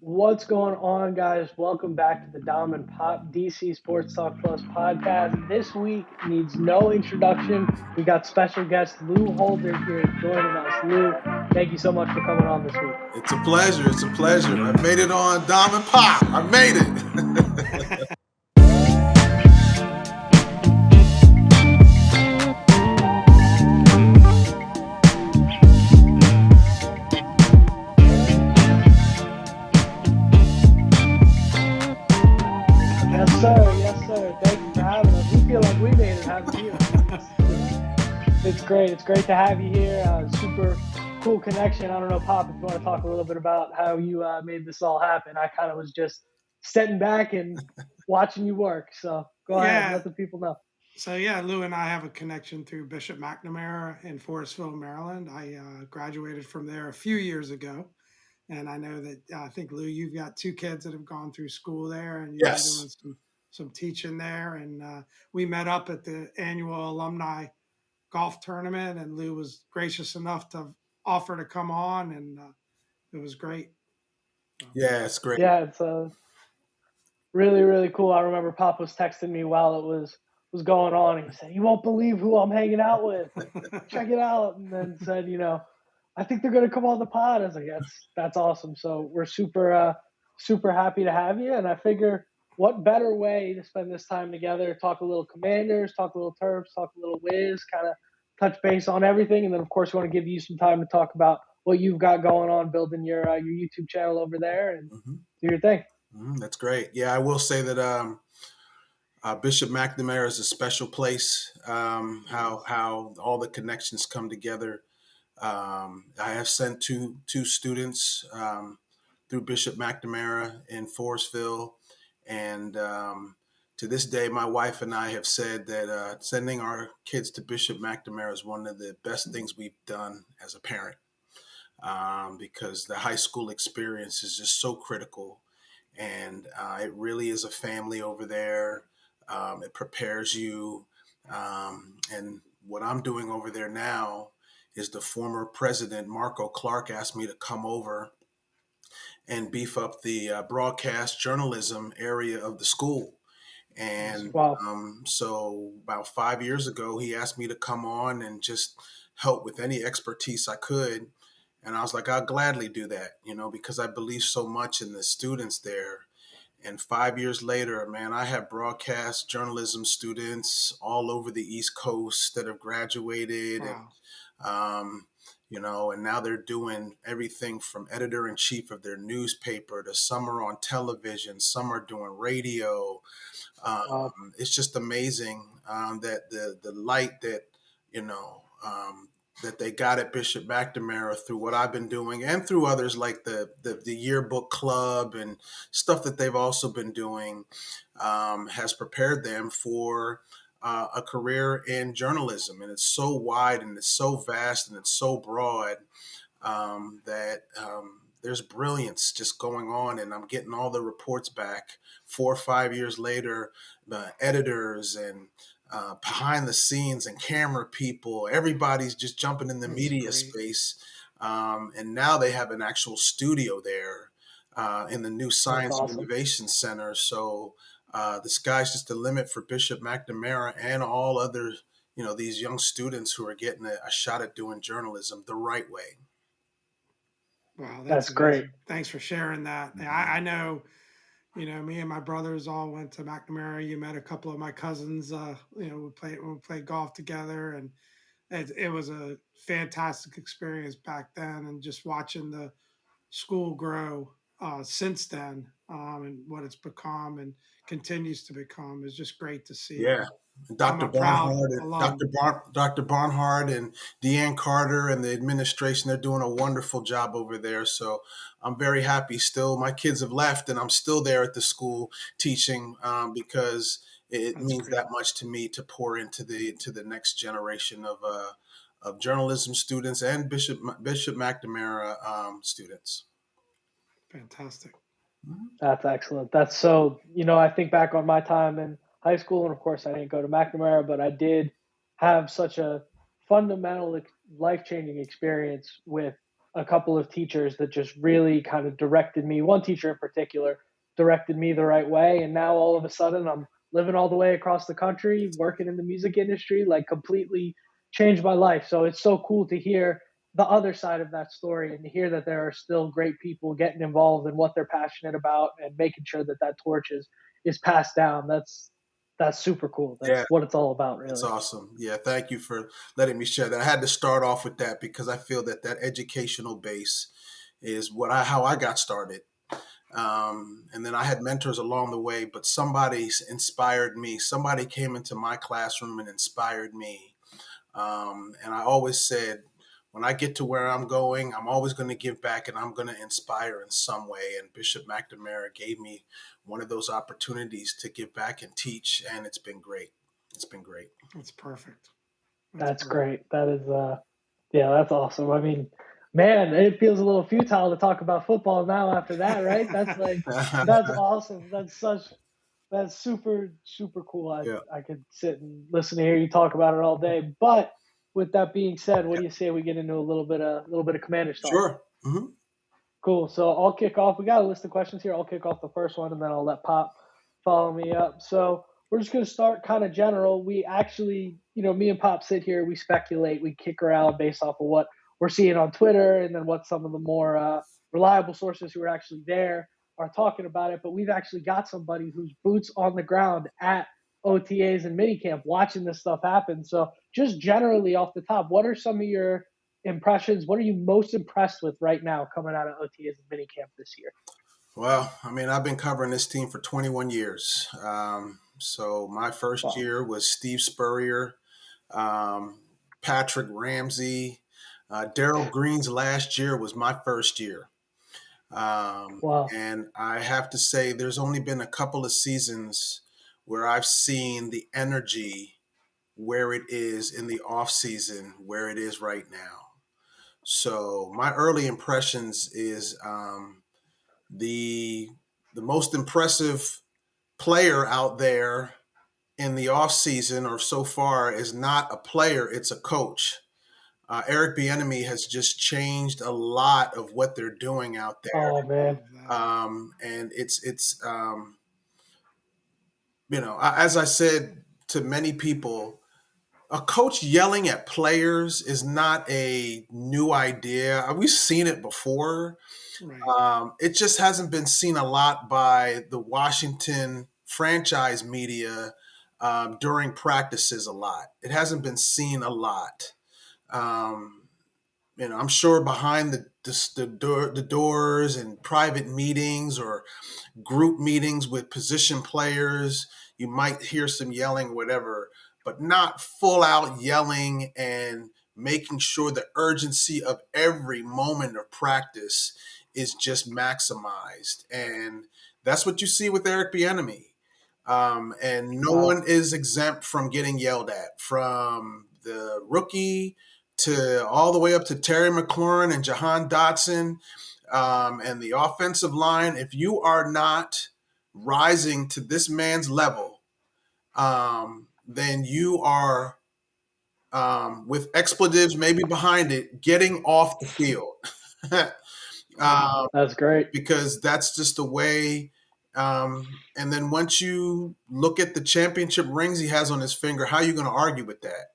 What's going on, guys? Welcome back to the Dom and Pop DC Sports Talk Plus podcast. This week needs no introduction. We got special guest Lou Holder here joining us. Lou, thank you so much for coming on this week. It's a pleasure. It's a pleasure. I made it on Dom and Pop. I made it. Yes, sir. Yes, sir. Thank you for having us. We feel like we made it having you. It's great. It's great to have you here. Super cool connection. I don't know, Pop, if you want to talk a little bit about how you made this all happen. I kind of was just sitting back and watching you work. So go ahead, Yeah. let the people know. So yeah, Lou and I have a connection through Bishop McNamara in Forestville, Maryland. I graduated from there a few years ago, and I know that I think Lou, you've got two kids that have gone through school there, and you've been doing Yes. some teaching there. And we met up at the annual alumni golf tournament, and Lou was gracious enough to offer to come on, and it was great. Yeah, it's great. Yeah, it's really, really cool. I remember Pop was texting me while it was going on. And he said, "You won't believe who I'm hanging out with. Check it out." And then said, "I think they're gonna come on the pod." I was like, "That's awesome." So we're super happy to have you. And I figure, what better way to spend this time together? Talk a little Commanders, talk a little Terps, talk a little Wiz, kind of touch base on everything. And then, of course, we want to give you some time to talk about what you've got going on, building your YouTube channel over there, and Hmm. do your thing. That's great. Yeah, I will say that Bishop McNamara is a special place. How all the connections come together. I have sent two students through Bishop McNamara in Forestville, and to this day, my wife and I have said that sending our kids to Bishop McNamara is one of the best things we've done as a parent, because the high school experience is just so critical, and it really is a family over there. It prepares you, and what I'm doing over there now is the former president, Marco Clark, asked me to come over and beef up the broadcast journalism area of the school. And Wow. so about 5 years ago, he asked me to come on and just help with any expertise I could. And I was like, I'll gladly do that, because I believe so much in the students there. And 5 years later, man, I have broadcast journalism students all over the East Coast that have graduated, and Wow. and now they're doing everything from editor in chief of their newspaper to some are on television, some are doing radio. Wow. It's just amazing that the light that you know that they got at Bishop McNamara through what I've been doing and through others like the yearbook club and stuff that they've also been doing, has prepared them for a career in journalism. And it's so wide and it's so vast and it's so broad, that there's brilliance just going on. And I'm getting all the reports back 4 or 5 years later, the editors and behind the scenes and camera people, everybody's just jumping in the That's media great. space. And now they have an actual studio there in the new That's Science and awesome. Innovation Center. So the sky's just the limit for Bishop McNamara and all other, these young students who are getting a shot at doing journalism the right way. Wow, that's That's great. amazing. Thanks for sharing that. Mhm. I know, me and my brothers all went to McNamara. You met a couple of my cousins. We played golf together, and it was a fantastic experience back then. And just watching the school grow since then, and what it's become and continues to become is just great to see. Yeah. And I'm Dr. a proud Barnhart and alum. Dr. Barnhart and Deanne Carter and the administration, they're doing a wonderful job over there. So I'm very happy still. My kids have left and I'm still there at the school teaching, because it That's means that great. much to me to pour into the next generation of journalism students and Bishop McNamara students. Fantastic. Mhm. That's excellent. That's so, I think back on my time in high school, and of course, I didn't go to McNamara, but I did have such a fundamental, life changing experience with a couple of teachers that just really kind of directed me. One teacher in particular directed me the right way, and now all of a sudden I'm living all the way across the country, working in the music industry, like completely changed my life. So it's so cool to hear the other side of that story and to hear that there are still great people getting involved in what they're passionate about and making sure that that torch is passed down. That's super cool. Yeah, That's what it's all about, that's really. awesome. Yeah, thank you for letting me share that. I had to start off with that because I feel that that educational base is how I got started. And then I had mentors along the way, but somebody inspired me. Somebody came into my classroom and inspired me. And I always said, when I get to where I'm going, I'm always going to give back and I'm going to inspire in some way. And Bishop McNamara gave me one of those opportunities to give back and teach, and it's been great. It's been great. That's perfect. That's That's perfect. great. That is yeah, that's awesome. I mean, man, it feels a little futile to talk about football now after that, right? That's like that's awesome. That's super super cool. Yeah. I could sit and listen to hear you talk about it all day. But with that being said, what do you say we get into a little bit of Commanders talk? Sure. Hmm. Cool. So I'll kick off. We got a list of questions here. I'll kick off the first one and then I'll let Pop follow me up. So we're just going to start kind of general. We actually, me and Pop sit here, we speculate, we kick around based off of what we're seeing on Twitter and then what some of the more reliable sources who are actually there are talking about it. But we've actually got somebody who's boots on the ground at OTAs and minicamp watching this stuff happen. So just generally off the top, what are some of your impressions? What are you most impressed with right now coming out of OTAs and minicamp this year? Well, I mean, I've been covering this team for 21 years. So my first Wow. year was Steve Spurrier, um, Patrick Ramsey. Daryl Green's last year was my first year. Um, Wow. and I have to say, there's only been a couple of seasons where I've seen the energy where it is in the off season, where it is right now. So my early impressions is the the most impressive player out there in the off season or so far is not a player; it's a coach. Eric Bieniemy has just changed a lot of what they're doing out there, Oh man. Love that. and it's as I said to many people, a coach yelling at players is not a new idea. We've seen it before. Right. It just hasn't been seen a lot by the Washington franchise media during practices a lot. It hasn't been seen a lot. Um, I'm sure behind the doors and private meetings or group meetings with position players, you might hear some yelling, whatever, but not full out yelling and making sure the urgency of every moment of practice is just maximized. And that's what you see with Eric Bieniemy. And no Wow. one is exempt from getting yelled at, from the rookie to all the way up to Terry McLaurin and Jahan Dotson, and the offensive line. If you are not rising to this man's level, then you are, with expletives maybe behind it, getting off the field. Wow. um, That's great. because that's just the way. And then once you look at the championship rings he has on his finger, how are you going to argue with that?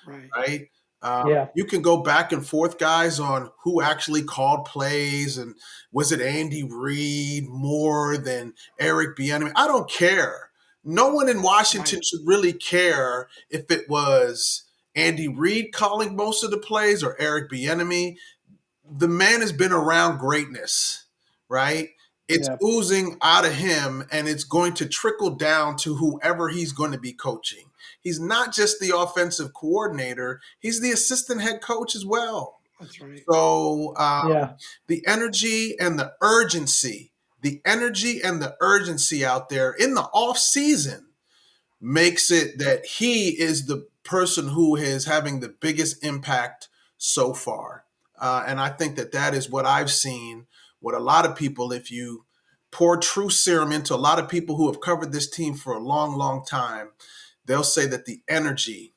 Right. Right? Yeah. You can go back and forth, guys, on who actually called plays and was it Andy Reid more than Eric Bieniemy. I don't care. No one in Washington Right. should really care if it was Andy Reid calling most of the plays or Eric Bieniemy. The man has been around greatness, right? It's Yeah. oozing out of him and it's going to trickle down to whoever he's going to be coaching. He's not just the offensive coordinator, he's the assistant head coach as well. That's right. So Yeah. the energy and the urgency out there in the off season makes it that he is the person who is having the biggest impact so far. And I think that that is what I've seen. What a lot of people, if you pour true serum into a lot of people who have covered this team for a long, long time, they'll say that the energy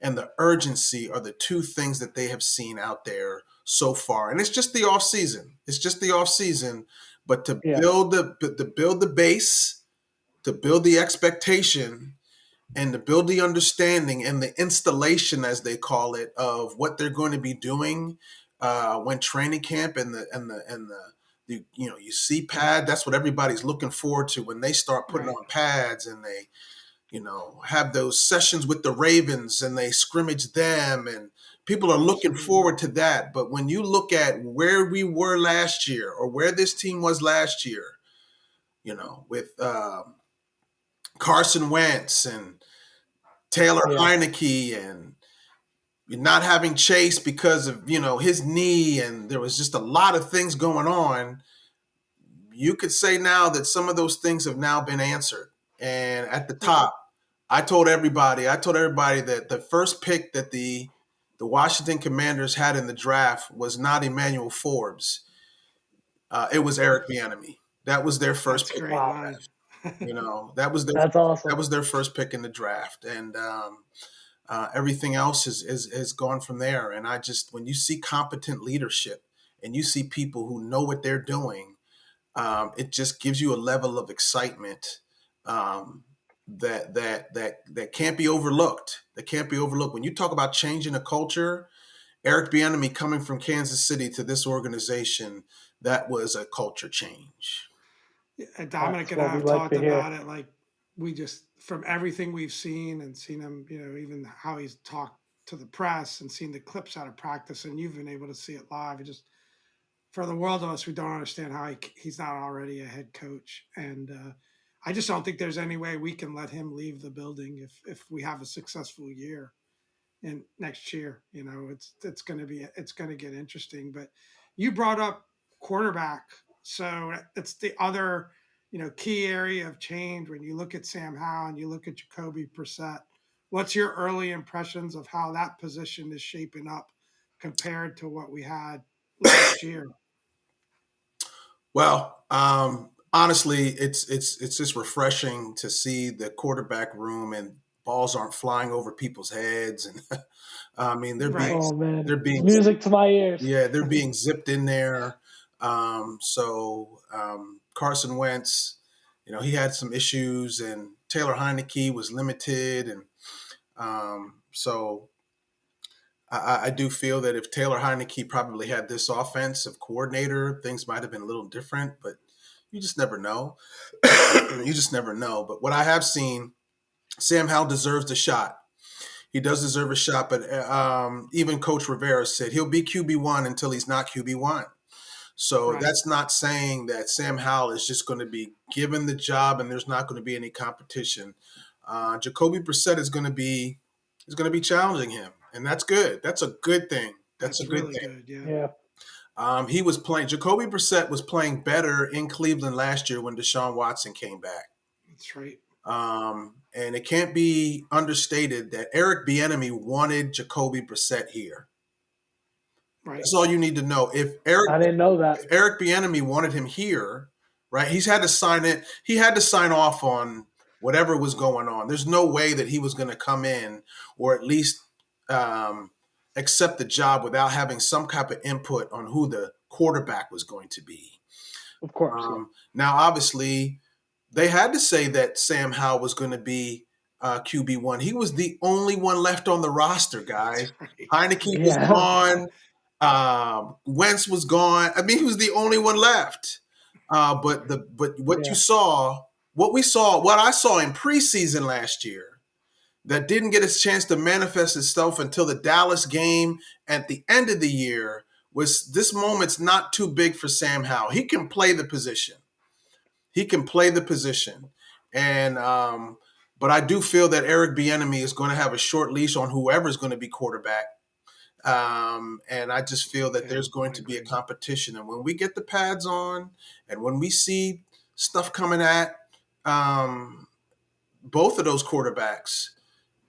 and the urgency are the two things that they have seen out there so far, and it's just the off season. It's just the off season, but to Yeah. build the base, to build the expectation, and to build the understanding and the installation, as they call it, of what they're going to be doing when training camp and the you see pad. That's what everybody's looking forward to when they start putting Right. on pads and they have those sessions with the Ravens and they scrimmage them, and people are looking Absolutely. forward to that. But when you look at where we were last year or where this team was last year, with Carson Wentz and Taylor Yeah. Heineke and not having Chase because of his knee, and there was just a lot of things going on. You could say now that some of those things have now been answered. And at the Yeah. top, I told everybody that the first pick that the Washington Commanders had in the draft was not Emmanuel Forbes. It was Eric Bieniemy. That was their first That's a pick. great Wow. line. That was their That's that awesome. was their first pick in the draft, and everything else is gone from there. And I just, when you see competent leadership and you see people who know what they're doing, it just gives you a level of excitement um, that can't be overlooked. That can't be overlooked. When you talk about changing a culture, Eric Bieniemy coming from Kansas City to this organization, that was a culture change. And That's Dominic and I what we have like talked to hear. about it. Like we just, from everything we've seen and seen him, even how he's talked to the press and seen the clips out of practice, and you've been able to see it live. It just, for the world of us, we don't understand how he's not already a head coach. And I just don't think there's any way we can let him leave the building if we have a successful year in next year. It's going to get interesting. But you brought up quarterback, so it's the other key area of change when you look at Sam Howell and you look at Jacoby Brissett. What's your early impressions of how that position is shaping up compared to what we had last year? Well, honestly, it's just refreshing to see the quarterback room and balls aren't flying over people's heads, and I mean Right. Oh man, they're it's being music to my ears. yeah, they're being zipped in there. Carson Wentz, he had some issues, and Taylor Heineke was limited, and so I do feel that if Taylor Heineke probably had this offensive coordinator, things might have been a little different, but you just never know. You just never know. But what I have seen, Sam Howell deserves a shot. He does deserve a shot, but even Coach Rivera said he'll be QB1 until he's not QB1. So Right. that's not saying that Sam Howell is just going to be given the job and there's not going to be any competition. Jacoby Brissett is going to be challenging him, and that's good. That's a good thing. That's a That's good really thing. good. Yeah. Yeah. He was playing. Jacoby Brissett was playing better in Cleveland last year when Deshaun Watson came back. That's right. And it can't be understated that Eric Bieniemy wanted Jacoby Brissett here. Right. That's all you need to know. If Eric I didn't know that. if Eric Bieniemy wanted him here, right? He's had to sign it. He had to sign off on whatever was going on. There's no way that he was going to come in or at least um, accept the job without having some type of input on who the quarterback was going to be. Of course, yeah. Now, obviously, they had to say that Sam Howell was going to be QB1. He was the only one left on the roster, That's guys. right. Heineke was Yeah. gone. Wentz was gone. I mean, he was the only one left. But what you Yeah. saw, what I saw in preseason last year, that didn't get its chance to manifest itself until the Dallas game at the end of the year, was this moment's not too big for Sam Howell. He can play the position. He can play the position, and but I do feel that Eric Bieniemy is going to have a short leash on whoever's going to be quarterback. And I just feel that Yeah, there's going I to be a agree. competition. And when we get the pads on and when we see stuff coming at both of those quarterbacks,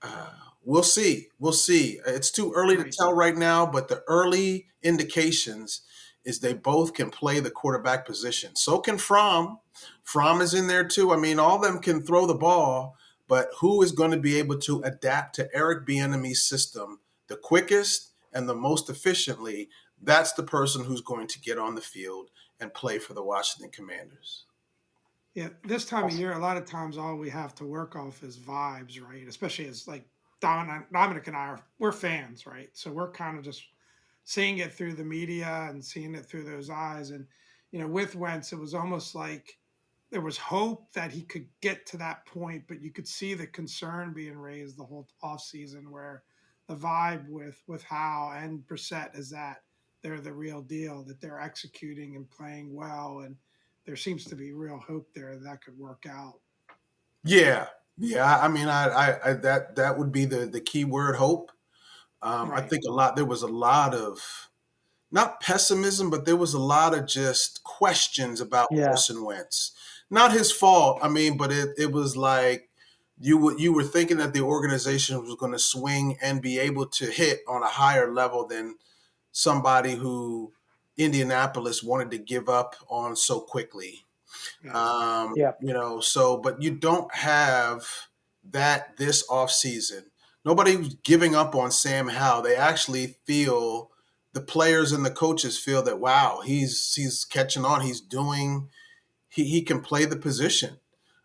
uh, we'll see. We'll see. It's too early to Right. tell right now, but the early indications is they both can play the quarterback position. So can Fromm. Fromm is in there too. I mean, all of them can throw the ball, but who is going to be able to adapt to Eric Bieniemy's system the quickest and the most efficiently? that's the person who's going to get on the field and play for the Washington Commanders. Yeah, this time of Awesome. year, a lot of times all we have to work off is vibes, right? Especially as like Dominic and I we're fans, right? So we're kind of just seeing it through the media and seeing it through those eyes. And with Wentz, it was almost like there was hope that he could get to that point, but you could see the concern being raised the whole offseason, where the vibe with Howe and Brissett is that they're the real deal, that they're executing and playing well, and there seems to be real hope there that could work out. Yeah, yeah. I mean, I that would be the key word, hope. I Right. think there was a lot of not pessimism, but there was a lot of just questions about Yeah. Carson Wentz. Not his fault. I mean, but it was like you were thinking that the organization was going to swing and be able to hit on a higher level than somebody who Indianapolis wanted to give up on so quickly. Yeah. Yeah. But you don't have that this offseason. Nobody was giving up on Sam Howell. They actually feel, the players and the coaches feel that, wow, he's catching on. He can play the position.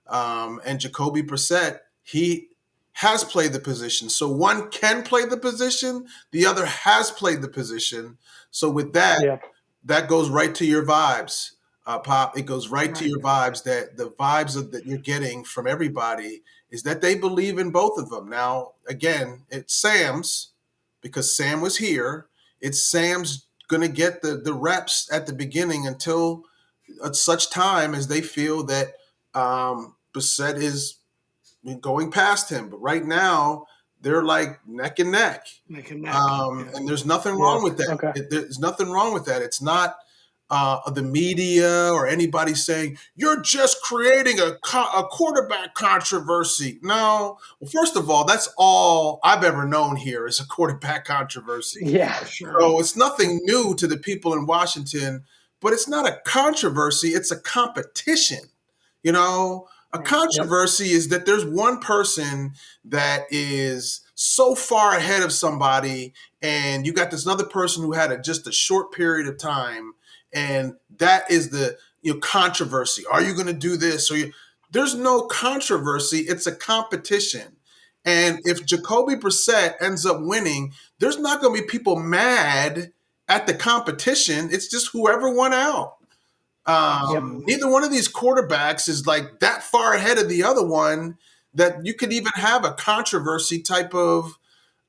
And Jacoby Brissett, he has played the position. So one can play the position, the other has played the position. So with that, Yeah. that goes right to your vibes, Pop. It goes right to Right. your vibes, that the vibes that you're getting from everybody is that they believe in both of them. Now, again, it's Sam's, because Sam was here. It's Sam's going to get the reps at the beginning until at such time as they feel that Bissett is going past him. But right now, they're like neck and neck. Neck and neck. Yeah. And there's nothing Yeah. wrong with that. Okay. There's nothing wrong with that. It's not the media or anybody saying you're just creating a quarterback controversy. No. Well, first of all, that's all I've ever known here is a quarterback controversy. Yeah. For sure. So it's nothing new to the people in Washington, but it's not a controversy. It's a competition. A Right. controversy is that there's one person that is so far ahead of somebody, and you got this other person who had just a short period of time, and that is the controversy. Are you going to do this? There's no controversy. It's a competition. And if Jacoby Brissett ends up winning, there's not going to be people mad at the competition. It's just whoever won out. Neither one of these quarterbacks is like that far ahead of the other one that you could even have a controversy type of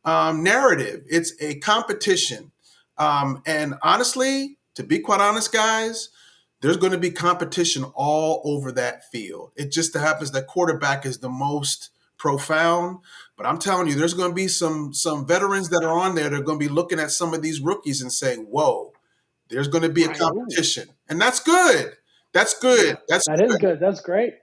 narrative. It's a competition. And honestly, to be quite honest, guys, there's going to be competition all over that field. It just happens that quarterback is the most profound. But I'm telling you, there's going to be some veterans that are on there that are going to be looking at some of these rookies and saying, whoa, there's going to be a competition. And that's good. That's good. That's That is good. That's great.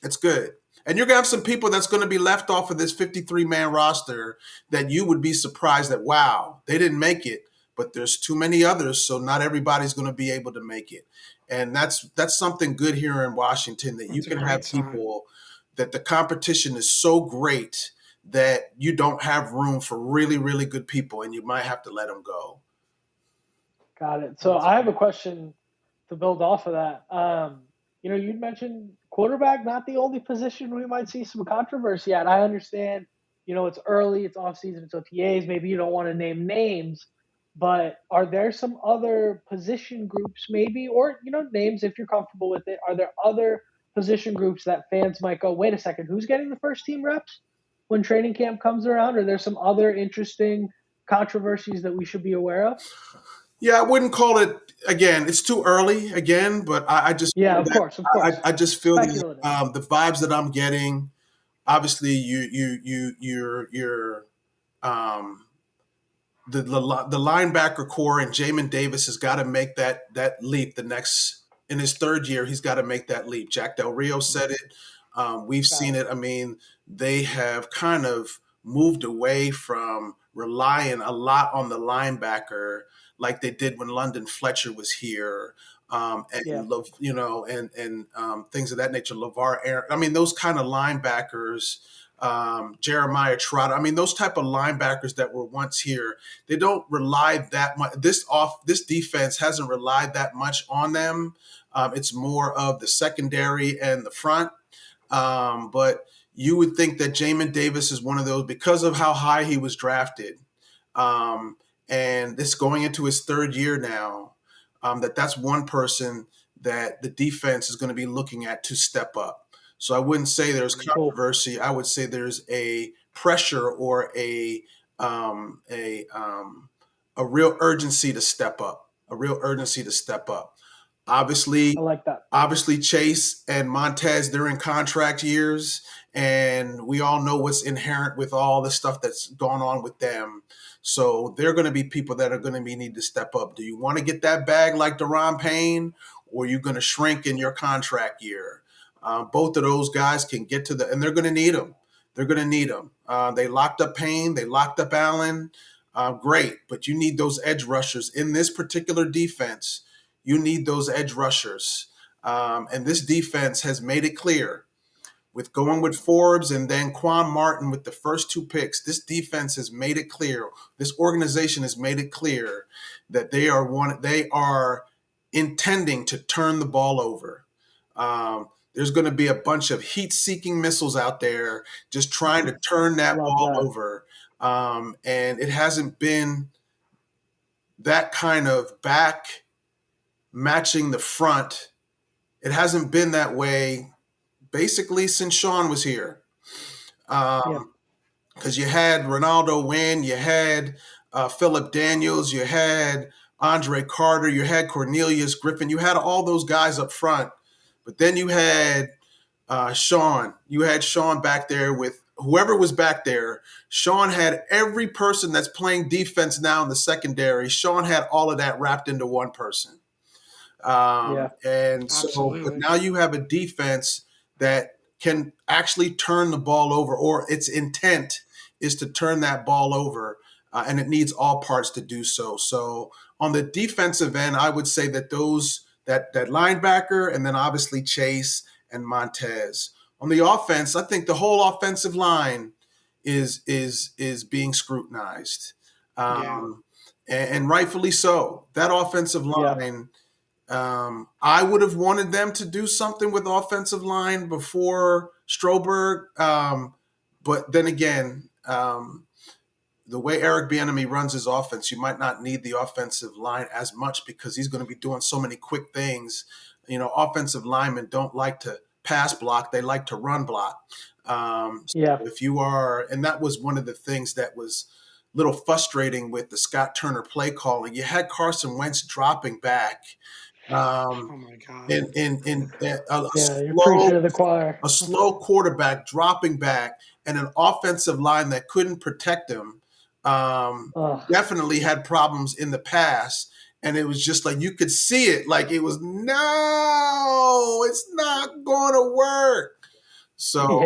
It's good. And you're going to have some people that's going to be left off of this 53-man roster that you would be surprised that, wow, they didn't make it, but there's too many others, so not everybody's going to be able to make it. And that's something good here in Washington, that you can have people that the competition is so great that you don't have room for really, really good people, and you might have to let them go. Got it. So I have a question to build off of that. You'd mentioned quarterback, not the only position we might see some controversy at. I understand, it's early, it's off season, it's OTAs. Maybe you don't want to name names, but are there some other position groups maybe, or, names if you're comfortable with it? Are there other position groups that fans might go, wait a second, who's getting the first team reps when training camp comes around? Are there some other interesting controversies that we should be aware of? Yeah, I wouldn't call it, again, it's too early again, but I just of course. I just feel that, the vibes that I'm getting, obviously you're the linebacker core, and Jamin Davis has got to make that leap in his third year. He's got to make that leap. Jack Del Rio said it. We've seen it. I mean, they have kind of moved away from relying a lot on the linebacker like they did when London Fletcher was here, and things of that nature. LeVar Arrington. I mean, those kind of linebackers Jeremiah Trotter. I mean, those type of linebackers that were once here, they don't rely that much. This defense hasn't relied that much on them. It's more of the secondary and the front. But you would think that Jamin Davis is one of those because of how high he was drafted. And it's going into his third year now. That's one person that the defense is going to be looking at to step up. So I wouldn't say there's controversy. I would say there's a pressure or a real urgency to step up. A real urgency to step up. Obviously, I like that. Obviously, Chase and Montez, they're in contract years, and we all know what's inherent with all the stuff that's gone on with them. So they're going to be people that are going to need to step up. Do you want to get that bag like Daron Payne, or are you going to shrink in your contract year? Both of those guys can get to and they're going to need them. They're going to need them. They locked up Payne. They locked up Allen. Great, but you need those edge rushers in this particular defense. You need those edge rushers. And this defense has made it clear with going with Forbes and then Quan Martin with the first two picks. This defense has made it clear. This organization has made it clear that they are intending to turn the ball over. There's going to be a bunch of heat-seeking missiles out there just trying to turn that ball over. And it hasn't been that kind of back matching the front. It hasn't been that way basically since Sean was here. Because you had Ronaldo Wynn, you had Phillip Daniels, you had Andre Carter, you had Cornelius Griffin, you had all those guys up front. But then you had Sean. You had Sean back there with whoever was back there. Sean had every person that's playing defense now in the secondary. Sean had all of that wrapped into one person. And so, but now you have a defense that can actually turn the ball over, or its intent is to turn that ball over, and it needs all parts to do so. So on the defensive end, I would say that that linebacker, and then obviously Chase and Montez. On the offense, I think the whole offensive line is being scrutinized, and rightfully so. That offensive line. I would have wanted them to do something with offensive line before Stroberg. But then again, the way Eric Bieniemy runs his offense, you might not need the offensive line as much because he's going to be doing so many quick things. Offensive linemen don't like to pass block. They like to run block. If you are, and that was one of the things that was a little frustrating with the Scott Turner play calling. You had Carson Wentz dropping back. Oh my God! You're preaching to the choir. A slow quarterback dropping back, and an offensive line that couldn't protect him. Definitely had problems in the past, and it was just like you could see it. Like it was it's not going to work. So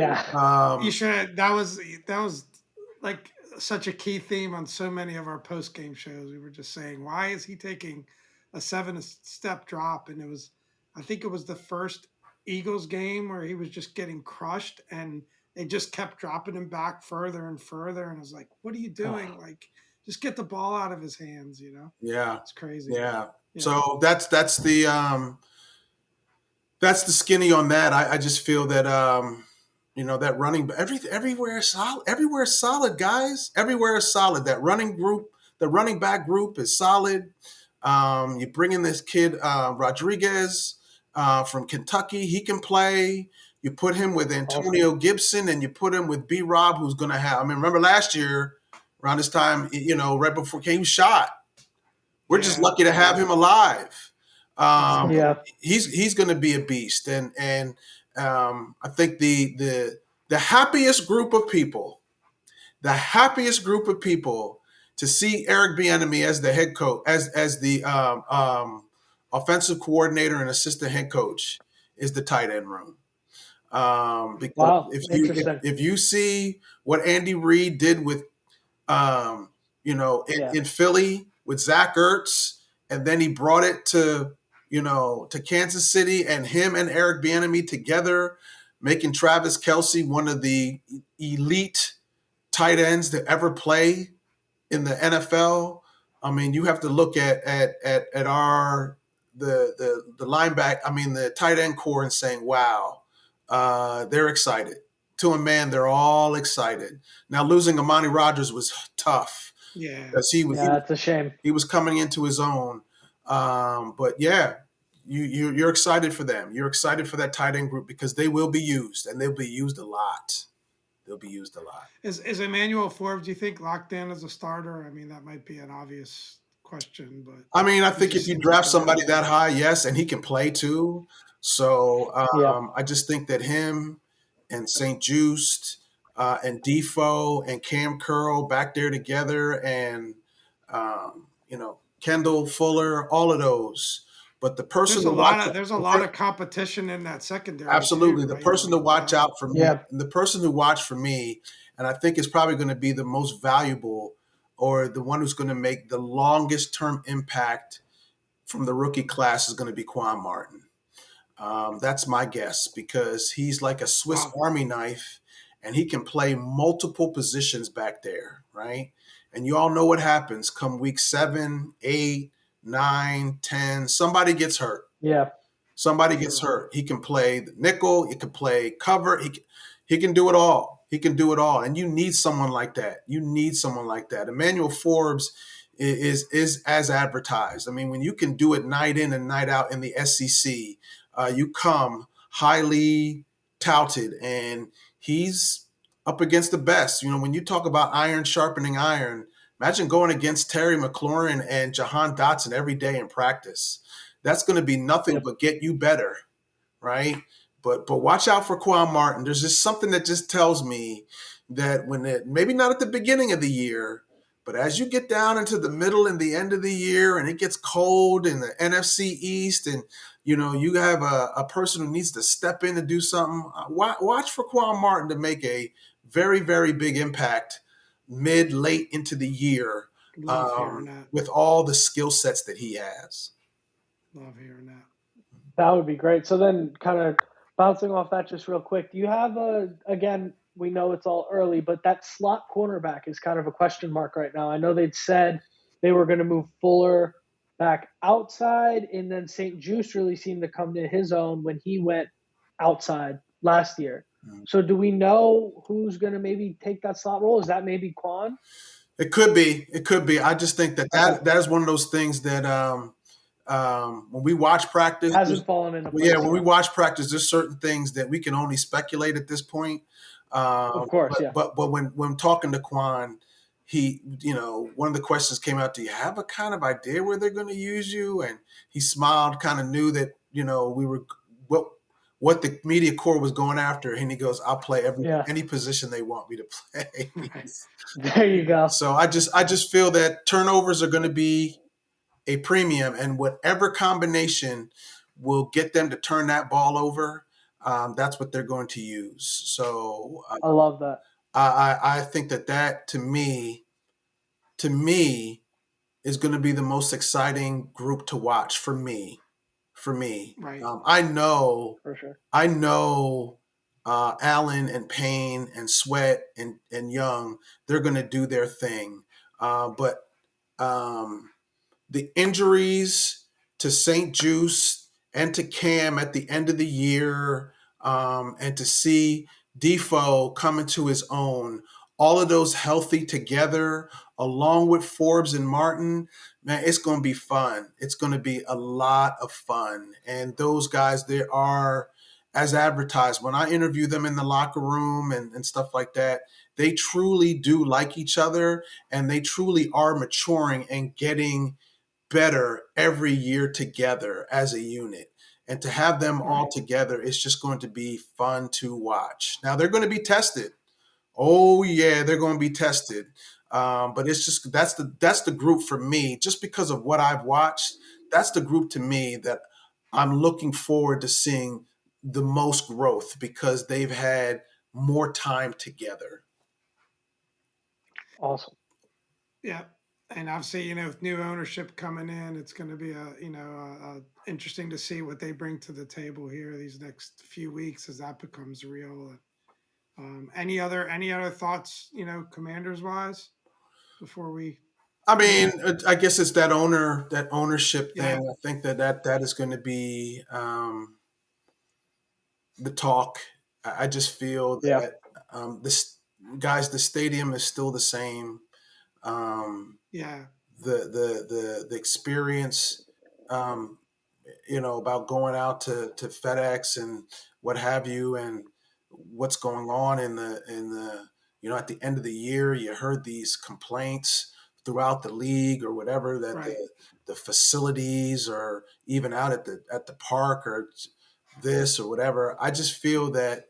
you should. That was like such a key theme on so many of our post game shows. We were just saying, why is he taking a 7-step drop? And I think it was the first Eagles game where he was just getting crushed, and they just kept dropping him back further and further. And I was like, what are you doing? Like, just get the ball out of his hands, Yeah. It's crazy. Yeah. So that's the skinny on that. I just feel that, that running, everywhere is solid. Everywhere is solid, guys. Everywhere is solid. That the running back group is solid. You bring in this kid, Rodriguez, from Kentucky. He can play. You put him with Antonio Gibson, and you put him with B-Rob, who's going to have – I mean, remember last year around this time, right before he was shot. We're just lucky to have him alive. He's going to be a beast. And I think the happiest group of people to see Eric Bieniemy as the head coach, as the offensive coordinator and assistant head coach is the tight end room. Because if you see what Andy Reid did with, in Philly with Zach Ertz, and then he brought it to Kansas City, and him and Eric Bieniemy together, making Travis Kelsey one of the elite tight ends to ever play in the NFL. I mean, you have to look at our the linebacker. I mean, the tight end core and saying, "Wow, they're excited." To a man, they're all excited. Now, losing Amani Rodgers was tough Yeah. because he was Yeah, that's a shame. he was coming into his own. But yeah, you're excited for them. You're excited for that tight end group because they will be used, and they'll be used a lot. They'll be used a lot. Is Emmanuel Forbes, do you think, locked in as a starter? I mean, that might be an obvious question, but I mean, I he think just if you seems like draft the right somebody guy. that high, yes, and he can play too. So Yeah. I just think that him and St. Just and Defoe and Cam Curl back there together, and Kendall Fuller, all of those. But the person to watch, There's a lot of competition in that secondary too, absolutely, the right? person to watch out for me, Yeah. and the person who watch for me, and I think is probably going to be the most valuable or the one who's going to make the longest term impact from the rookie class is going to be Quan Martin. That's my guess because he's like a Swiss Wow. Army knife and he can play multiple positions back there, right? And you all know what happens come week 7, 8, 9, 10. Somebody gets hurt. Yeah. Somebody gets hurt. He can play the nickel. He can play cover. He can do it all. He can do it all. And you need someone like that. You need someone like that. Emmanuel Forbes is as advertised. I mean, when you can do it night in and night out in the SEC, you come highly touted, and he's up against the best. You know, when you talk about iron sharpening iron, imagine going against Terry McLaurin and Jahan Dotson every day in practice. That's going to be nothing Yep. but get you better, right? But watch out for Quan Martin. There's just something that just tells me that maybe not at the beginning of the year, but as you get down into the middle and the end of the year, and it gets cold in the NFC East, and you have a person who needs to step in to do something. Watch for Quan Martin to make a very, very big impact late into the year Love hearing that. with all the skill sets that he has. Love hearing that. That would be great. So then, kind of bouncing off that just real quick, do you have again, we know it's all early, but that slot cornerback is kind of a question mark right now. I know they'd said they were going to move Fuller back outside, and then St. Juice really seemed to come to his own when he went outside last year. So do we know who's going to maybe take that slot role? Is that maybe Quan? It could be. It could be. I just think that is one of those things that when we watch practice, Hasn't fallen into place. yeah, when we watch practice, there's certain things that we can only speculate at this point. Of course, yeah. But when talking to Quan, he, one of the questions came out, do you have a kind of idea where they're going to use you? And he smiled, kind of knew that, we were what the media core was going after. And he goes, I'll play any position they want me to play. Nice. There you go. So I just feel that turnovers are going to be a premium, and whatever combination will get them to turn that ball over, that's what they're going to use. So I love that. I think that to me is going to be the most exciting group to watch for me. Right. I know For sure. Allen and Payne and Sweat and Young, they're going to do their thing. But the injuries to St. Juice and to Cam at the end of the year, and to see Defoe come into his own, all of those healthy together, along with Forbes and Martin, man, it's going to be fun. It's going to be a lot of fun. And those guys, they are, as advertised, when I interview them in the locker room and stuff like that, they truly do like each other, and they truly are maturing and getting better every year together as a unit. And to have them all together, it's just going to be fun to watch. Now they're going to be tested. Oh yeah, they're going to be tested. But it's just that's the group for me. Just because of what I've watched, that's the group to me that I'm looking forward to seeing the most growth because they've had more time together. Awesome. Yeah. And obviously, with new ownership coming in, it's going to be interesting to see what they bring to the table here these next few weeks as that becomes real. Any other thoughts, Commanders wise, before we I move mean, on? I guess it's that ownership thing. Yeah, I think that is going to be the talk. I just feel Yeah, that this guys, the stadium is still the same. Um, yeah, the experience, um, about going out to FedEx and what have you, and what's going on in the at the end of the year, you heard these complaints throughout the league or whatever that right, the facilities or even out at the park or this or whatever. I just feel that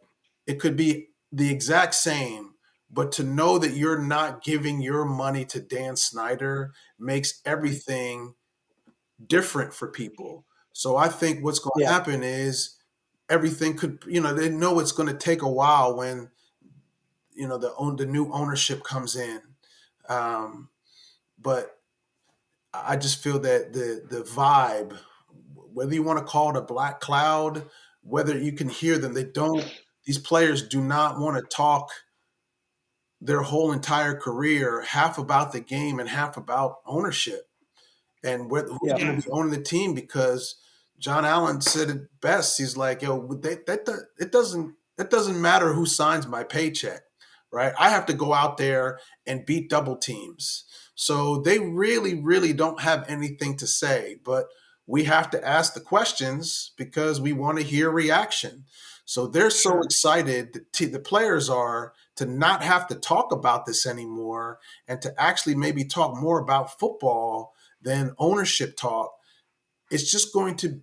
it could be the exact same, but to know that you're not giving your money to Dan Snyder makes right, everything different for people. So I think what's going to yeah, happen is everything could, they know it's going to take a while when, the new ownership comes in. Um, but I just feel that the vibe, whether you want to call it a black cloud, whether you can hear them, these players do not want to talk their whole entire career, half about the game and half about ownership and who's yeah, going to yeah, be owning the team, because John Allen said it best. He's like, "Yo, it doesn't matter who signs my paycheck, right? I have to go out there and beat double teams." So they really, really don't have anything to say, but we have to ask the questions because we want to hear reaction. So they're so sure, excited, the players are, to not have to talk about this anymore and to actually maybe talk more about football than ownership talk. It's just going to,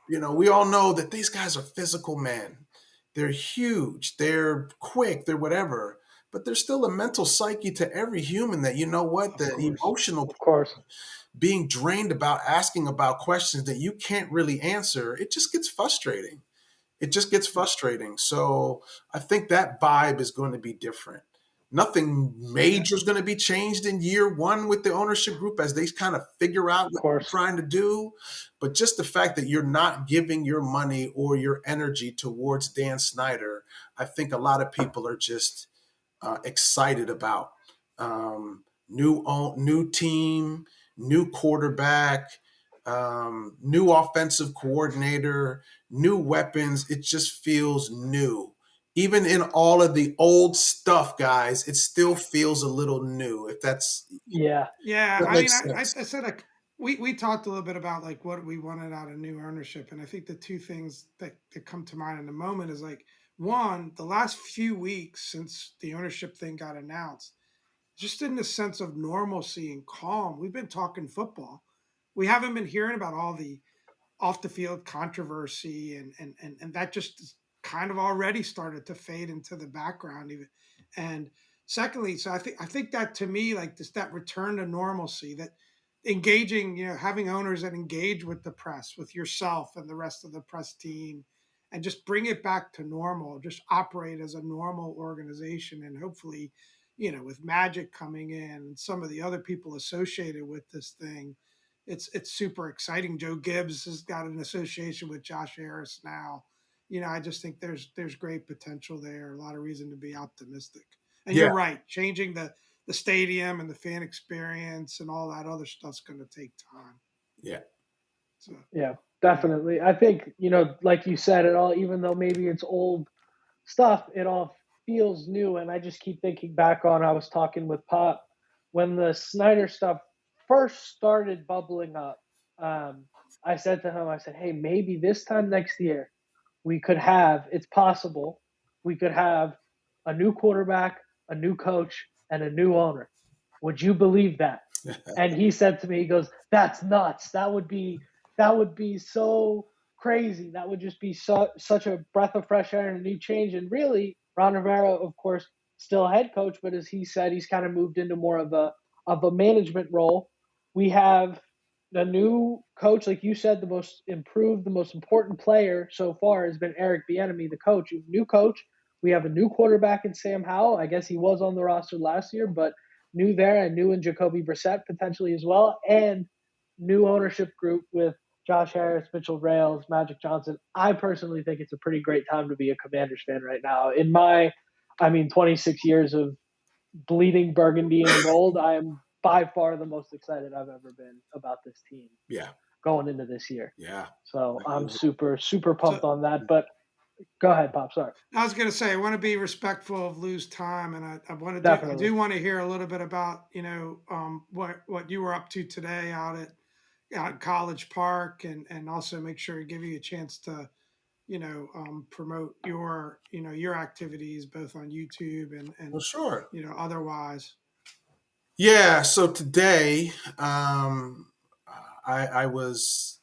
we all know that these guys are physical men. They're huge, they're quick, they're whatever, but there's still a mental psyche to every human that, of the course, emotional of course. being drained about asking about questions that you can't really answer, it just gets frustrating. It just gets frustrating. So I think that vibe is going to be different. Nothing yeah, major is going to be changed in year one with the ownership group as they kind of figure out Of what they're course. trying to do. But just the fact that you're not giving your money or your energy towards Dan Snyder, I think a lot of people are just excited about. New team, new quarterback, new offensive coordinator, new weapons. It just feels new. Even in all of the old stuff, guys, it still feels a little new. If Yeah, yeah. that I mean, makes I sense. said like we talked a little bit about like what we wanted out of new ownership, and I think the two things that come to mind in the moment is like one, the last few weeks since the ownership thing got announced, just in the sense of normalcy and calm. We've been talking football. We haven't been hearing about all the off the field controversy and that just kind of already started to fade into the background even. And secondly, so I think that to me, like this, that return to normalcy, that engaging, having owners that engage with the press, with yourself and the rest of the press team, and just bring it back to normal, just operate as a normal organization. And hopefully, with Magic coming in and some of the other people associated with this thing, it's super exciting. Joe Gibbs has got an association with Josh Harris now. I just think there's great potential there. A lot of reason to be optimistic. And Yeah, you're right, changing the stadium and the fan experience and all that other stuff's going to take time. yeah, So yeah, yeah, definitely. I think, like you said, it all, even though maybe it's old stuff, it all feels new. And I just keep thinking back on, I was talking with Pop when the Snyder stuff first started bubbling up. Um, I said to him, I said, hey, maybe this time next year we could have, it's possible, we could have a new quarterback, a new coach, and a new owner. Would you believe that? And he said to me, he goes, that's nuts. That would be so crazy. That would just be such a breath of fresh air and a new change. And really, Ron Rivera, of course, still head coach, but as he said, he's kind of moved into more of a management role. We have the new coach, like you said, the most improved, the most important player so far has been Eric Bieniemy, the coach. New coach. We have a new quarterback in Sam Howell. I guess he was on the roster last year, but new there and new in Jacoby Brissett potentially as well, and new ownership group with Josh Harris, Mitchell Rails, Magic Johnson. I personally think it's a pretty great time to be a Commanders fan right now. In my, 26 years of bleeding burgundy and gold, I am by far the most excited I've ever been about this team Yeah. going into this year. Yeah. So I'm super, super pumped So on that. But go ahead, Pop. Sorry. I was going to say I want to be respectful of Lou's time, and I Definitely. do want to hear a little bit about what you were up to today out at College Park, and also make sure to give you a chance to promote your activities both on YouTube Well, and sure. otherwise. Yeah. So today, I was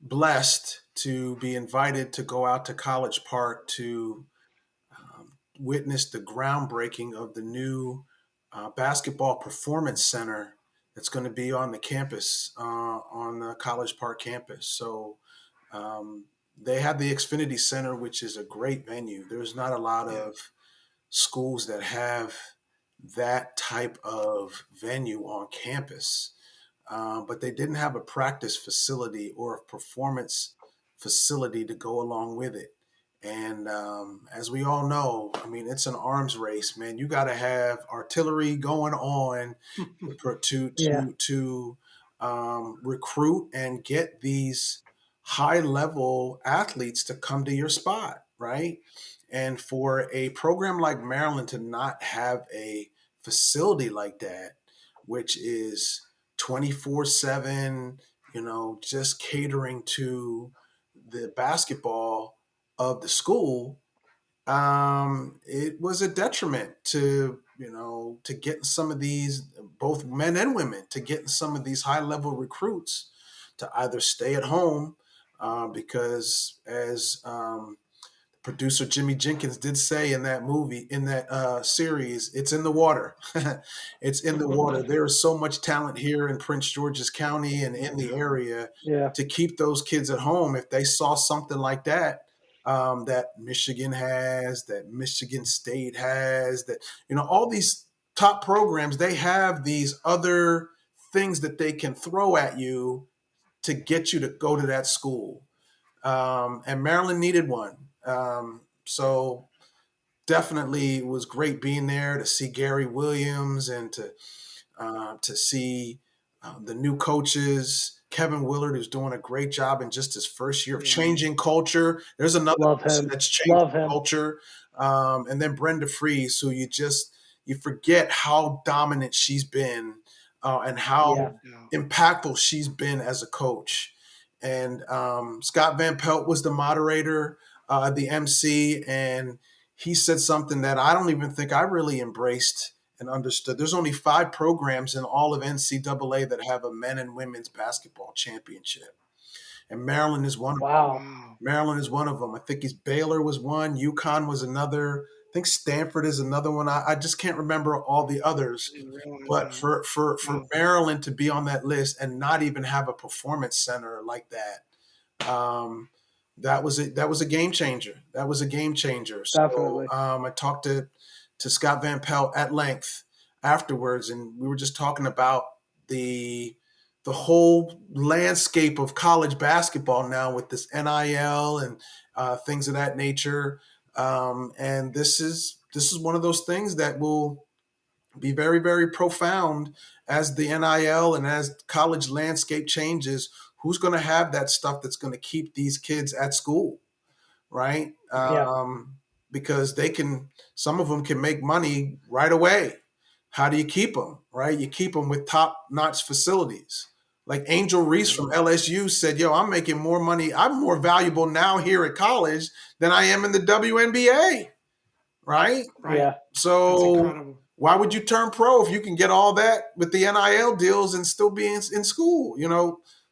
blessed to be invited to go out to College Park to witness the groundbreaking of the new basketball performance center that's going to be on the campus, on the College Park campus. So they have the Xfinity Center, which is a great venue. There's not a lot Yeah. of schools that have that type of venue on campus. But they didn't have a practice facility or a performance facility to go along with it. And as we all know, I mean, it's an arms race, man. You got to have artillery going on Yeah. to recruit and get these high level athletes to come to your spot, right? And for a program like Maryland to not have a facility like that, which is 24/7, just catering to the basketball of the school, it was a detriment to getting some of these, both men and women, to getting some of these high level recruits to either stay at home, because as producer Jimmy Jenkins did say in that movie, in that series, it's in the water. It's in the water. There is so much talent here in Prince George's County and in the area Yeah. to keep those kids at home. If they saw something like that, that Michigan has, that Michigan State has, that, all these top programs, they have these other things that they can throw at you to get you to go to that school. And Maryland needed one. So definitely it was great being there to see Gary Williams and to see the new coaches. Kevin Willard is doing a great job in just his first year of Yeah. changing culture. There's another Love person him. that's changing Love him. culture. And then Brenda Fries, who you forget how dominant she's been, and how Yeah. impactful she's been as a coach. And Scott Van Pelt was the moderator, the MC, and he said something that I don't even think I really embraced and understood. There's only 5 programs in all of NCAA that have a men and women's basketball championship, and Maryland is one of them. Wow. Wow. Maryland is one of them. I think Baylor was one, UConn was another. I think Stanford is another one. I just can't remember all the others. I didn't realize But that. for Wow. Maryland to be on that list and not even have a performance center like that, that was a game changer. That was a game changer. So Definitely. I talked to Scott Van Pelt at length afterwards, and we were just talking about the whole landscape of college basketball now with this NIL and things of that nature. And this is one of those things that will be very, very profound as the NIL and as college landscape changes. Who's going to have that stuff that's going to keep these kids at school, right? Yeah. Because some of them can make money right away. How do you keep them, right? You keep them with top-notch facilities. Like Angel Reese from LSU said, yo, I'm making more money. I'm more valuable now here at college than I am in the WNBA, right? Right. Yeah. That's So incredible. why would you turn pro if you can get all that with the NIL deals and still be in school,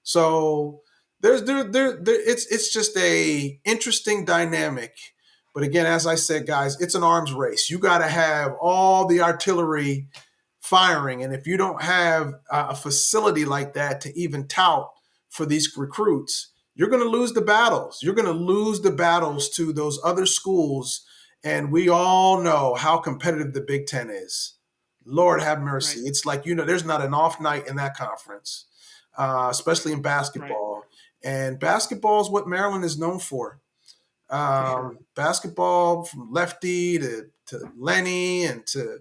So it's just a interesting dynamic. But again, as I said, guys, it's an arms race. You got to have all the artillery firing. And if you don't have a facility like that to even tout for these recruits, you're going to lose the battles. You're going to lose the battles to those other schools. And we all know how competitive the Big Ten is. Lord have mercy. Right. It's like, there's not an off night in that conference, especially in Right. basketball. And basketball is what Maryland is known for. For sure. Basketball from Lefty to Lenny and to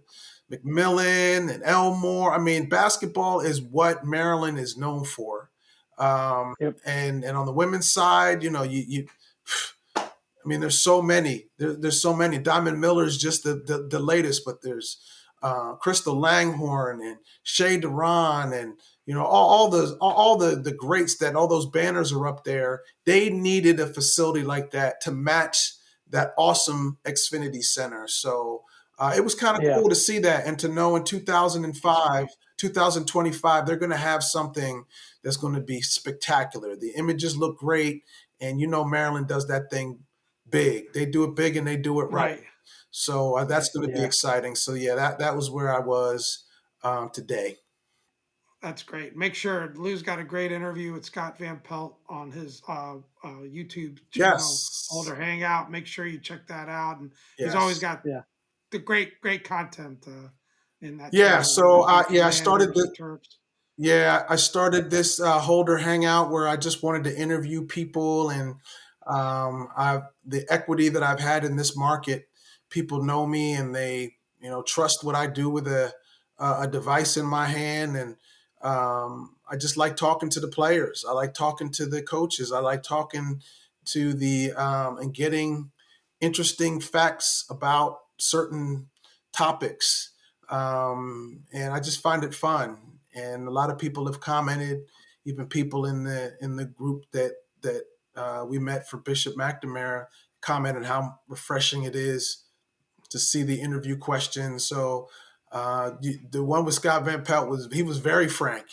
McMillan and Elmore. I mean, basketball is what Maryland is known for. Um, Yep. and on the women's side, you I mean, there's so many. There's so many. Diamond Miller is just the latest, but there's Crystal Langhorn and Shay Duran and all the greats that all those banners are up there. They needed a facility like that to match that awesome Xfinity Center. So it was kind of Yeah. cool to see that and to know in That's 2005, great. 2025, they're going to have something that's going to be spectacular. The images look great, and Maryland does that thing big. They do it big and they do it right. Right. So that's Right. going to be Yeah. exciting. So yeah, that was where I was today. That's great. Make sure Lou's got a great interview with Scott Van Pelt on his YouTube channel, Yes, Older Hangout. Make sure you check that out. And he's always yes, got Yeah. the great content in that yeah. channel, So whether it be I started Commanders or Terps. I started this Holder Hangout where I just wanted to interview people, and the equity that I've had in this market. People know me, and they trust what I do with a device in my hand, and I just like talking to the players. I like talking to the coaches. I like talking to the and getting interesting facts about certain topics, and I just find it fun. And a lot of people have commented, even people in the group that we met for Bishop McNamara, commented how refreshing it is to see the interview questions. So the one with Scott Van Pelt was very frank,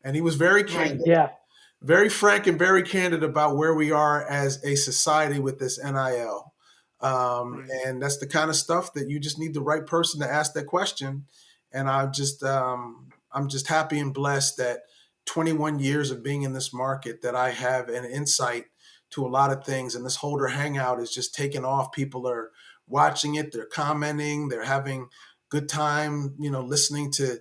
and he was Right. Yeah. very frank and very candid about where we are as a society with this NIL. Right. And that's the kind of stuff that you just need the right person to ask that question. And I'm just happy and blessed that 21 years of being in this market that I have an insight to a lot of things. And this Holder Hangout is just taking off. People are watching it, they're commenting, they're having good time, listening to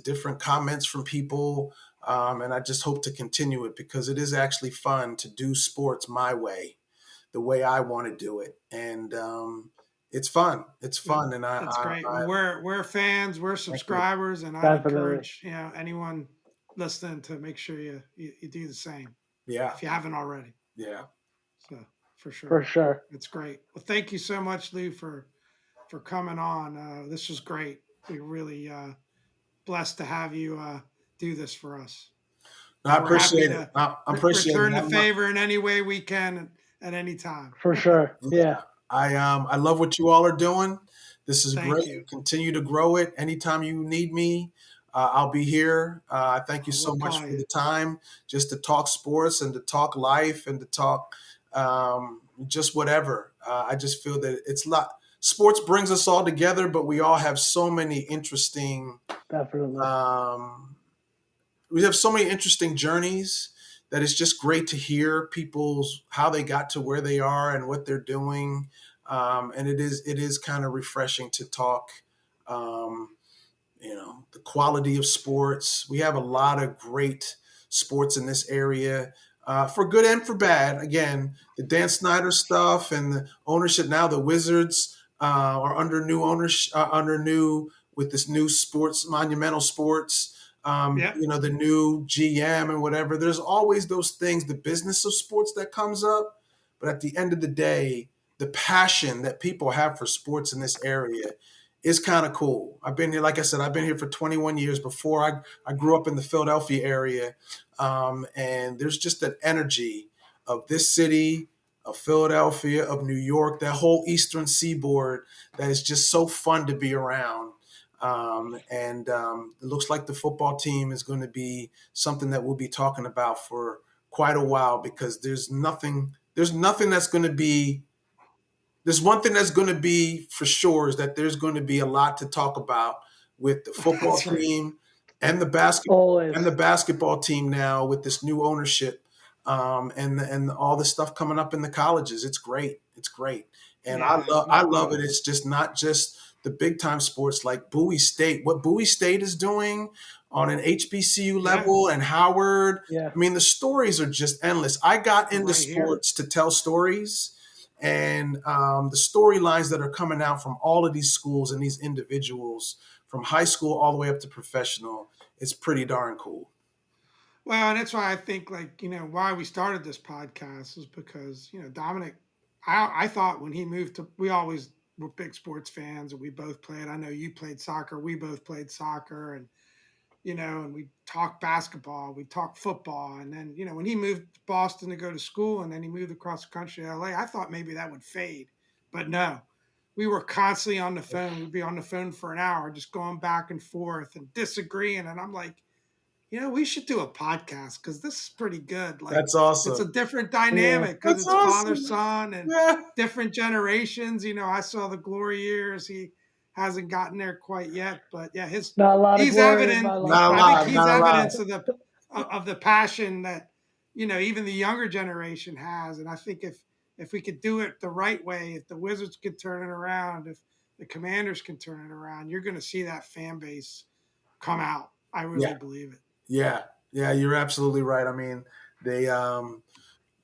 different comments from people. And I just hope to continue it because it is actually fun to do sports my way, the way I want to do it, and it's fun. It's That- fun, and That's great. Well, we're fans, we're Thank you. subscribers, and I Definitely. encourage anyone listening to make sure you do the same yeah, if you haven't already. yeah. So for For sure, sure. it's great. Well, thank you so much, Lou, for coming on. This was great. We really blessed to have you do this for us, No, I and we're happy appreciate it. to I appreciate return the it. favor in any way we can at any time. For sure. Yeah. I love what you all are doing. This is Thank great. you. Continue to grow it. Anytime you need me, I'll be here. I thank you so We'll much call for you. the time, just to talk sports and to talk life and to talk just whatever. I just feel that it's a lot. Sports brings us all together, but we all have so many interesting Definitely. um, we have so many interesting journeys that it's just great to hear people's how they got to where they are and what they're doing. And it is kind of refreshing to talk. Um, the quality of sports. We have a lot of great sports in this area, for good and for bad. Again, the Dan Snyder stuff and the ownership now, the Wizards are under new ownership, under new with this new sports, monumental sports. Yep. The new GM and whatever. There's always those things, the business of sports that comes up, but at the end of the day, the passion that people have for sports in this area is kind of cool. I've been here, like I said, I've been here for 21 years. Before I grew up in the Philadelphia area, and there's just that energy of this city, of Philadelphia, of New York, that whole Eastern Seaboard that is just so fun to be around. And it looks like the football team is going to be something that we'll be talking about for quite a while because there's nothing that's going to be there's one thing that's going to be for sure is that there's going to be a lot to talk about with the football That's right. team and the basket Always. and the basketball team now with this new ownership. and all the stuff coming up in the colleges. It's great. It's great, and Yeah, it's I not love it. beautiful. It's just not just the big time sports like Bowie State. What Bowie State is doing on an HBCU Yeah, level and Howard. Yeah. I mean, the stories are just endless. I got I'm into right here. sports to tell stories, and the storylines that are coming out from all of these schools and these individuals, from high school all the way up to professional, is pretty darn cool. Well, and that's why I think, like, why we started this podcast is because, Dominic, I thought when he moved to, we always were big sports fans and we both played. I know you played soccer. We both played soccer and we talked basketball, we talked football. And then, when he moved to Boston to go to school and then he moved across the country to LA, I thought maybe that would fade. But no, we were constantly on the phone. We'd be on the phone for an hour, just going back and forth and disagreeing. And I'm like, we should do a podcast because this is pretty good. Like, That's it's awesome. a different Yeah. dynamic because That's it's father awesome. son and Yeah. different generations. I saw the glory years. He hasn't gotten there quite yet, but yeah, Not a lot of he's glory in evident. my Not I think alive. he's lifetime. Not alive. evidence of the passion that even the younger generation has. And I think if we could do it the right way, if the Wizards could turn it around, if the Commanders can turn it around, you're going to see that fan base come out. I really Yeah. believe it. Yeah. Yeah. You're absolutely right. I mean, they,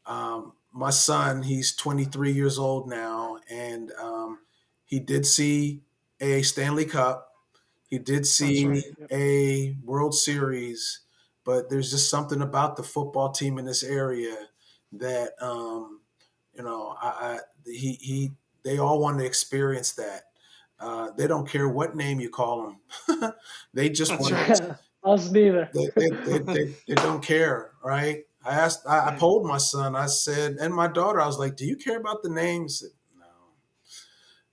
my son, he's 23 years old now, and he did see a Stanley Cup. He did That's see right. Yep. a World Series, but there's just something about the football team in this area that, he they all want to experience that. They don't care what name you call them. They just That's want right. to. Us neither. They don't care, right? I Yeah. polled my son. I said, and my daughter. I was like, "Do you care about the names?" He said,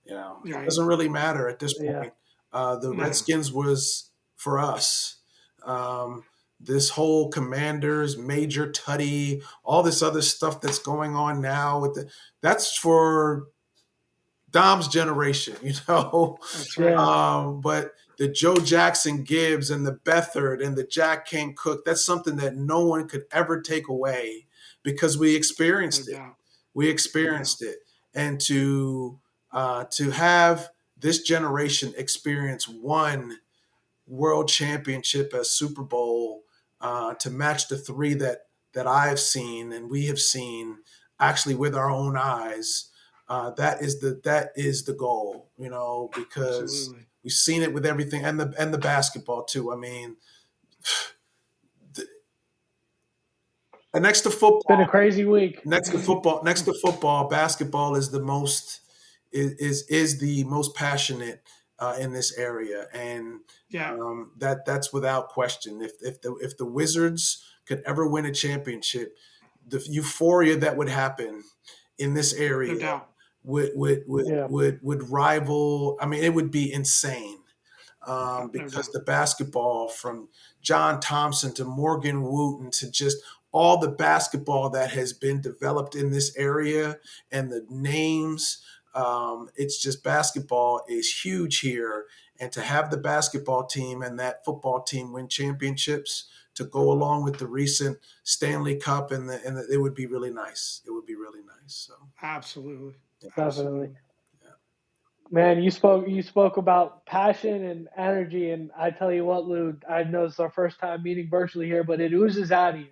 no, it Right. doesn't really matter at this Yeah. point. The No. Redskins was for us. Um, this whole Commanders, Major Tutty, all this other stuff that's going on now that's for Dom's generation, That's right. Yeah. But the Joe Jackson Gibbs and the Bethard and the Jack Kane Cook, that's something that no one could ever take away because we No experienced it. doubt. We No doubt. experienced it. And to have this generation experience one world championship as Super Bowl to match the three that I've seen and we have seen actually with our own eyes. That is the goal, because Absolutely. we've seen it with everything and the basketball too. I mean, next to It's been a football, crazy week. next to football, basketball is the most is the most passionate in this area, and Yeah. that's without question. If the Wizards could ever win a championship, the euphoria that would happen in this No area doubt. Yeah. would rival. I mean, it would be insane No because doubt. the basketball from John Thompson to Morgan Wooten to just all the basketball that has been developed in this area and the names. It's just basketball is huge here. And to have the basketball team and that football team win championships to go along with the recent Stanley Cup it would be really nice. It would be really nice. So, Absolutely. Definitely. Absolutely. Man, you spoke about passion and energy, and I tell you what, Lou, I know it's our first time meeting virtually here, but it oozes out of you.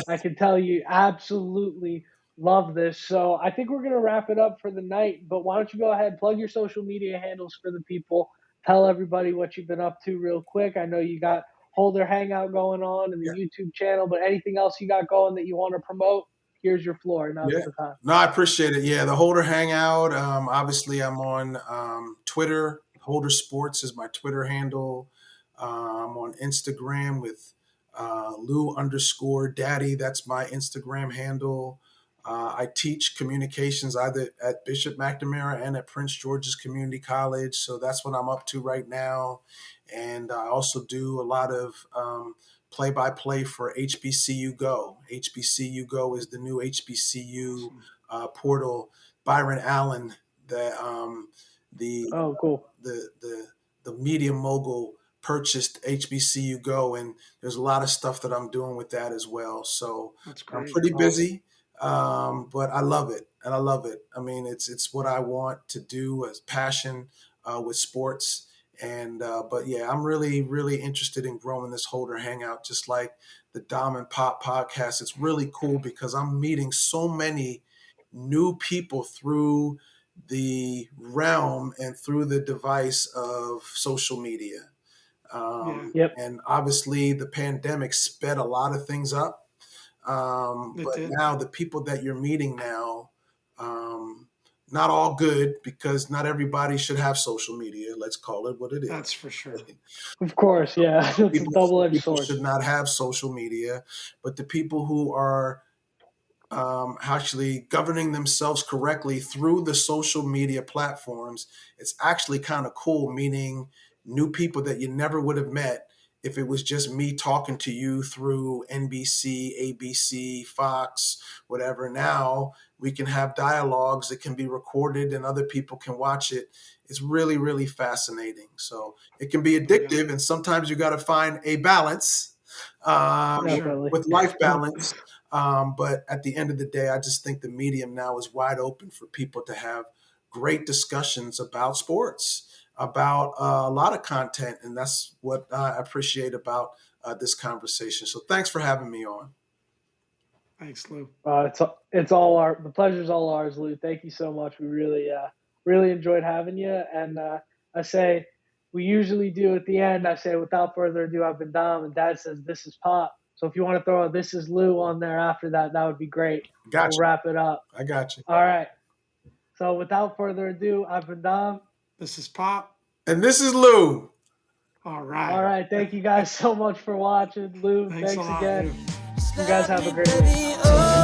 I can tell you absolutely love this. So I think we're gonna wrap it up for the night. But why don't you go ahead, plug your social media handles for the people, tell everybody what you've been up to real quick. I know you got Holder Hangout going on and the yeah. YouTube channel, but anything else you got going that you want to promote, here's your floor. Now's Yeah. the time. No, I appreciate it. Yeah, the Holder Hangout. Obviously, I'm on Twitter. Holder Sports is my Twitter handle. I'm on Instagram with Lou underscore Daddy. That's my Instagram handle. I teach communications either at Bishop McNamara and at Prince George's Community College. So that's what I'm up to right now. And I also do a lot of play by play for HBCU Go. HBCU Go is the new HBCU Awesome. portal. Byron Allen, the Oh, cool. the the media mogul, purchased HBCU Go, and there's a lot of stuff that I'm doing with that as well. So That's I'm great. pretty Awesome. busy, but I love it, and I love it. I mean, it's what I want to do as passion with sports. And but yeah, I'm really interested in growing this Holder Hangout, just like the Dom and Pop podcast. It's really cool because I'm meeting so many new people through the realm and through the device of social media. Yeah, Yep. And obviously, the pandemic sped a lot of things up. it But did. now, the people that you're meeting now, um, not all good, because not everybody should have social media. Let's call it what it That's is. for sure. Of course, yeah. It's a People, double-edged people sword. should not have social media, but the people who are actually governing themselves correctly through the social media platforms, it's actually kind of cool, meaning new people that you never would have met if it was just me talking to you through NBC, ABC, Fox, whatever. Now we can have dialogues that can be recorded and other people can watch it. It's really fascinating. So it can be Oh yeah, addictive, and sometimes you got to find a balance for sure. Definitely. with life balance. But at the end of the day, I just think the medium now is wide open for people to have great discussions about sports, about a lot of content. And that's what I appreciate about this conversation. So thanks for having me on. Thanks, Lou. It's all the pleasure's all ours, Lou. Thank you so much. We really enjoyed having you. And I say we usually do at the end. I say without further ado, I've been Dom, and Dad says this is Pop. So if you want to throw a "This is Lou" on there after that, that would be great. We'll Gotcha. wrap it up. I got you. All right. So without further ado, I've been Dom. This is Pop. And this is Lou. All All right. right. Thank you guys so much for watching. Lou, Thanks a thanks lot, again. Lou. You guys have a great week.